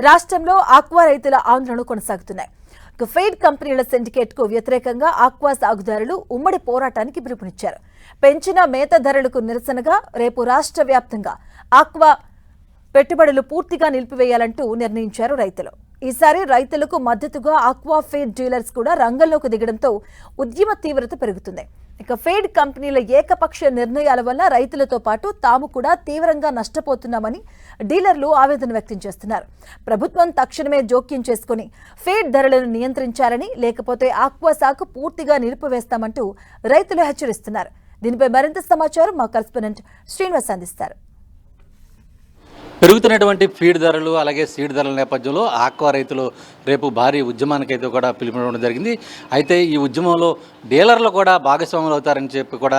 రాష్ట్రంలో ఆక్వా రైతుల ఆందోళనలు కొనసాగుతున్నాయి. ఫీడ్ కంపెనీల సిండికేట్ కు వ్యతిరేకంగా ఆక్వా సాగుదారులు ఉమ్మడి పోరాటానికి పిలుపునిచ్చారు. పెంచిన మేత ధరలకు నిరసనగా రేపు రాష్ట్ర వ్యాప్తంగా ఆక్వా పెట్టుబడులు పూర్తిగా నిలిపివేయాలంటూ నిర్ణయించారు రైతులు. ఈసారి రైతులకు మద్దతుగా ఆక్వా ఫీడ్ డీలర్స్ కూడా రంగంలోకి దిగడంతో ఉద్యమ తీవ్రత పెరుగుతుంది. ఇక ఫీడ్ కంపెనీల ఏకపక్ష నిర్ణయాల వల్ల రైతులతో పాటు తాము కూడా తీవ్రంగా నష్టపోతున్నామని డీలర్లు ఆవేదన వ్యక్తం చేస్తున్నారు. ప్రభుత్వం తక్షణమే జోక్యం చేసుకుని ఫీడ్ ధరలను నియంత్రించాలని, లేకపోతే ఆక్వా సాగు పూర్తిగా నిలిపివేస్తామంటూ రైతులు హెచ్చరిస్తున్నారు. దీనిపై మరింత సమాచారం మా కరెస్పాండెంట్ శ్రీనివాస్ అందిస్తారు. పెరుగుతున్నటువంటి ఫీడ్ ధరలు అలాగే సీడ్ ధరల నేపథ్యంలో ఆక్వా రైతులు రేపు భారీ ఉద్యమానికి అయితే కూడా పిలుపునివ్వడం జరిగింది. అయితే ఈ ఉద్యమంలో డీలర్లు కూడా భాగస్వాములు అవుతారని చెప్పి కూడా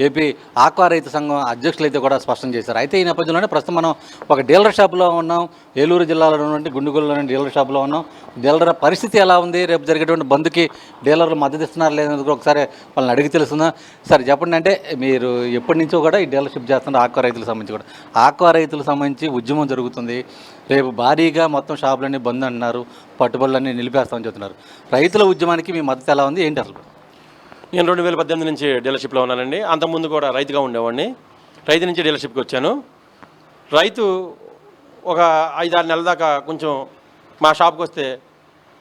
ఏపీ ఆక్వా రైతు సంఘం అధ్యక్షులు అయితే కూడా స్పష్టం చేశారు. అయితే ఈ నేపథ్యంలోనే ప్రస్తుతం మనం ఒక డీలర్ షాప్లో ఉన్నాం. ఏలూరు జిల్లాలో ఉన్నటువంటి గుండుగోలులోని డీలర్ షాప్లో ఉన్నాం. డీలర్ పరిస్థితి ఎలా ఉంది, రేపు జరిగేటువంటి బంద్కి డీలర్లు మద్దతు ఇస్తున్నారు లేదని కూడా ఒకసారి వాళ్ళని అడిగి తెలుస్తుందా. సరే చెప్పండి, అంటే మీరు ఎప్పటి నుంచో కూడా ఈ డీలర్షిప్ చేస్తున్నారు ఆక్వా రైతులకు సంబంధించి కూడా. ఆక్వా రైతులకు సంబంధించి ఉద్యమం జరుగుతుంది. రేపు భారీగా మొత్తం షాపులన్నీ బంద్ అంటున్నారు, పట్టుబడులన్నీ నిలిపేస్తామని చెప్తున్నారు. రైతుల ఉద్యమానికి మీ మద్దతు ఎలా ఉంది, ఏంటి అసలు? నేను 2018 నుంచి డీలర్షిప్లో ఉన్నానండి. అంతకుముందు కూడా రైతుగా ఉండేవాడిని. రైతు నుంచి డీలర్షిప్కి వచ్చాను. రైతు ఒక 5-6 నెలల దాకా కొంచెం మా షాప్కి వస్తే,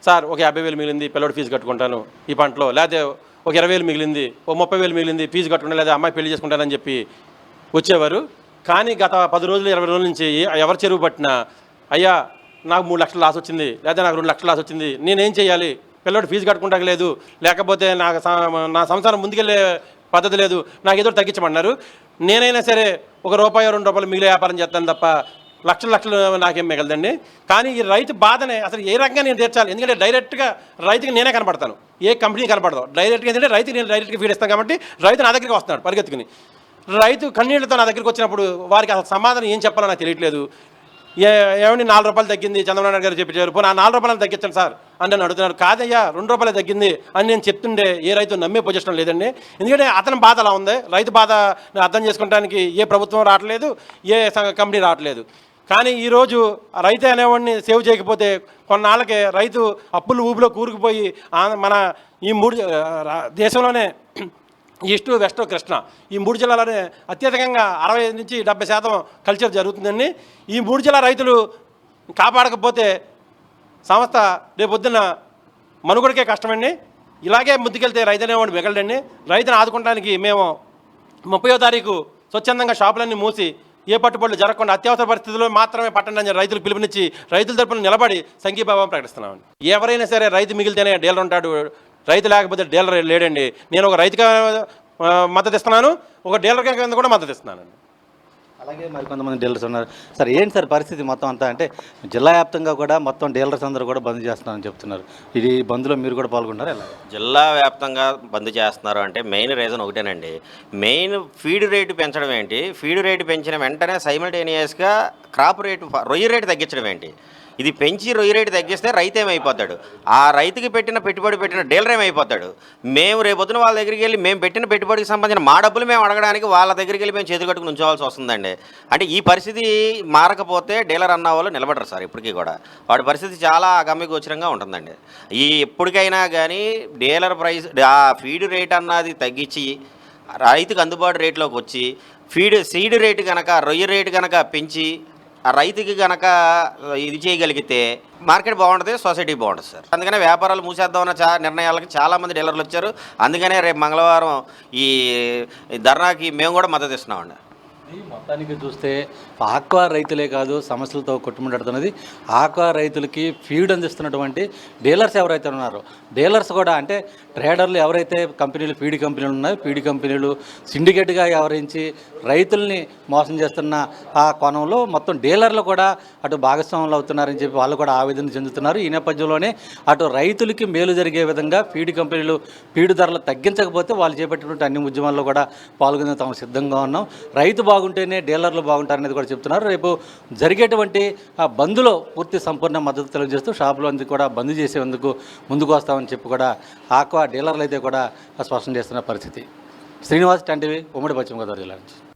సార్ ఒక 50,000 మిగిలింది, పిల్లడి ఫీజు కట్టుకుంటాను ఈ పంటలో, లేకపోతే ఒక 20,000 మిగిలింది, ఓ 30,000 మిగిలింది, ఫీజు కట్టుకుంటా, లేదా అమ్మాయి పెళ్లి చేసుకుంటానని చెప్పి వచ్చేవారు. కానీ గత 10 రోజులు 20 రోజుల నుంచి ఎవరు చెరువు పట్టినా, అయ్యా నాకు 3 లక్షల లాస్ వచ్చింది, లేదా నాకు 2 లక్షల లాస్ వచ్చింది, నేనేం చేయాలి, పిల్లడు ఫీజు కట్టుకుంటాక లేదు, లేకపోతే నా సంసారం ముందుకెళ్ళే పద్ధతి లేదు, నాకు ఏదో తగ్గించమన్నారు. నేనైనా సరే ఒక రూపాయో 2 రూపాయలు మిగిలే వ్యాపారం చేస్తాను తప్ప లక్షలు నాకేం మిగలదండి. కానీ ఈ రైతు బాధనే అసలు ఏ రకంగా నేను తీర్చాలి? ఎందుకంటే డైరెక్ట్గా రైతుకి నేనే కనపడతాను, ఏ కంపెనీ కనపడదు. డైరెక్ట్గా ఏంటంటే రైతుకి నేను డైరెక్ట్గా ఫీడ్ ఇస్తాను కాబట్టి రైతు నా దగ్గరికి వస్తున్నాడు పరిగెత్తుకుని. రైతు కన్నీళ్లతో నా దగ్గరికి వచ్చినప్పుడు వారికి అసలు సమాధానం ఏం చెప్పాలో నాకు తెలియట్లేదు. ఏమండి 4 రూపాయలు తగ్గింది చంద్రబాబు నాయుడు గారు చెప్పారు, పోనీ 4 రూపాయలు తగ్గించండి సార్ అని నన్ను అడుగుతున్నారు. కాదయ్యా 2 రూపాయలు తగ్గింది అని నేను చెప్తుండే ఏ రైతు నమ్మే పొజిషన్ లేదండి. ఎందుకంటే అతని బాధ అలా ఉంది. రైతు బాధ అర్థం చేసుకోవడానికి ఏ ప్రభుత్వం రావట్లేదు, ఏ కంపెనీ రావట్లేదు. కానీ ఈరోజు రైతు అనేవాడిని సేవ్ చేయకపోతే కొన్నాళ్ళకే రైతు అప్పులు ఊబిలో కూరుకుపోయి మన ఈ 3 దేశంలోనే ఈస్టు వెస్ట్ కృష్ణ ఈ 3 జిల్లాలోనే అత్యధికంగా 65 నుంచి 70% కల్చర్ జరుగుతుందండి. ఈ 3 జిల్లా రైతులు కాపాడకపోతే సంస్థ రేపొద్దున మనుగడకే కష్టమండి. ఇలాగే ముందుకెళ్తే రైతు అనేవాడు మిగలడండి. రైతును ఆదుకోవడానికి మేము 30వ తారీఖు స్వచ్ఛందంగా షాపులన్నీ మూసి ఏ పట్టుబడులు జరగకుండా అత్యవసర పరిస్థితుల్లో మాత్రమే పట్టండి అని రైతులు పిలుపునిచ్చి రైతుల తరపున నిలబడి సంఘీభావం ప్రకటిస్తున్నామండి. ఎవరైనా సరే రైతు మిగిలితేనే డీలర్ ఉంటాడు, రైతు లేకపోతే డీలర్ లేడండి. నేను ఒక రైతుగా మద్దతు ఇస్తున్నాను, ఒక డీలర్ కింద కూడా మద్దతు ఇస్తున్నానండి. అలాగే మరికొంతమంది డీలర్స్ ఉన్నారు. సార్ ఏంటి సార్ పరిస్థితి మొత్తం అంతా? అంటే జిల్లా వ్యాప్తంగా కూడా మొత్తం డీలర్స్ అందరూ కూడా బంద్ చేస్తున్నారని చెప్తున్నారు. ఇది బంద్లో మీరు కూడా పాల్గొంటారా? ఎలా జిల్లా వ్యాప్తంగా బంద్ చేస్తున్నారు అంటే మెయిన్ రీజన్ ఒకటేనండి. మెయిన్ ఫీడ్ రేటు పెంచడం ఏంటి, ఫీడ్ రేటు పెంచిన వెంటనే సైమల్టేనియస్గా క్రాప్ రేటు రొయ్య రేటు తగ్గించడం ఏంటి? ఇది పెంచి రొయ్య రేటు తగ్గిస్తే రైతు ఏమైపోతాడు, ఆ రైతుకి పెట్టుబడి పెట్టిన డీలర్ ఏమైపోతాడు? మేము రేపొద్దున వాళ్ళ దగ్గరికి వెళ్ళి మేము పెట్టిన పెట్టుబడికి సంబంధించిన మా డబ్బులు మేము అడగడానికి వాళ్ళ దగ్గరికి వెళ్ళి మేము చేతులు కట్టుకుని ఉంచోవాల్సి వస్తుందండి. అంటే ఈ పరిస్థితి మారకపోతే డీలర్ అన్న వాళ్ళు నిలబడరు సార్. ఇప్పటికీ కూడా వాడి పరిస్థితి చాలా అగమ్యగోచరంగా ఉంటుందండి. ఎప్పటికైనా కానీ డీలర్ ప్రైస్ ఆ ఫీడ్ రేట్ అన్నది తగ్గించి రైతుకు అందుబాటు రేట్లోకి వచ్చి సీడ్ రేటు కనుక రొయ్య రేటు కనుక పెంచి ఆ రైతుకి కనుక ఇది చేయగలిగితే మార్కెట్ బాగుంటుంది, సొసైటీ బాగుంటుంది సార్. అందుకనే వ్యాపారాలు మూసేద్దామన్న నిర్ణయాలకి చాలామంది డీలర్లు వచ్చారు. అందుకనే రేపు మంగళవారం ఈ ధర్నాకి మేము కూడా మద్దతు ఇస్తున్నామండి. మొత్తానికి చూస్తే ఆక్వా రైతులే కాదు సమస్యలతో కొట్టుముట్టడుతున్నది. ఆక్వా రైతులకి ఫీడ్ అందిస్తున్నటువంటి డీలర్స్ ఎవరైతే ఉన్నారో, డీలర్స్ కూడా అంటే ట్రేడర్లు ఎవరైతే కంపెనీలు ఫీడ్ కంపెనీలు ఉన్నాయో, ఫీడ్ కంపెనీలు సిండికేట్గా వ్యవహరించి రైతుల్ని మోసం చేస్తున్న ఆ కోణంలో మొత్తం డీలర్లు కూడా అటు భాగస్వాములు అవుతున్నారని చెప్పి వాళ్ళు కూడా ఆవేదన చెందుతున్నారు. ఈ నేపథ్యంలోనే అటు రైతులకి మేలు జరిగే విధంగా ఫీడ్ కంపెనీలు ఫీడ్ ధరలు తగ్గించకపోతే వాళ్ళు చేపట్టినటువంటి అన్ని ఉద్యమాల్లో కూడా పాల్గొనే తాము సిద్ధంగా ఉన్నాం. రైతు బాగుంటేనే డీలర్లు బాగుంటారనేది కూడా చెప్తున్నారు. రేపు జరిగేటువంటి ఆ బంద్లో పూర్తి సంపూర్ణ మద్దతు తెలియజేస్తూ షాపులో అందుకు కూడా బంద్ చేసేందుకు ముందుకు వస్తామని చెప్పి కూడా ఆక్వా డీలర్లు అయితే కూడా స్పష్టం చేస్తున్న పరిస్థితి. శ్రీనివాస్, 10 టీవీ, ఉమ్మడి పశ్చిమ గోదావరి జిల్లా నుంచి.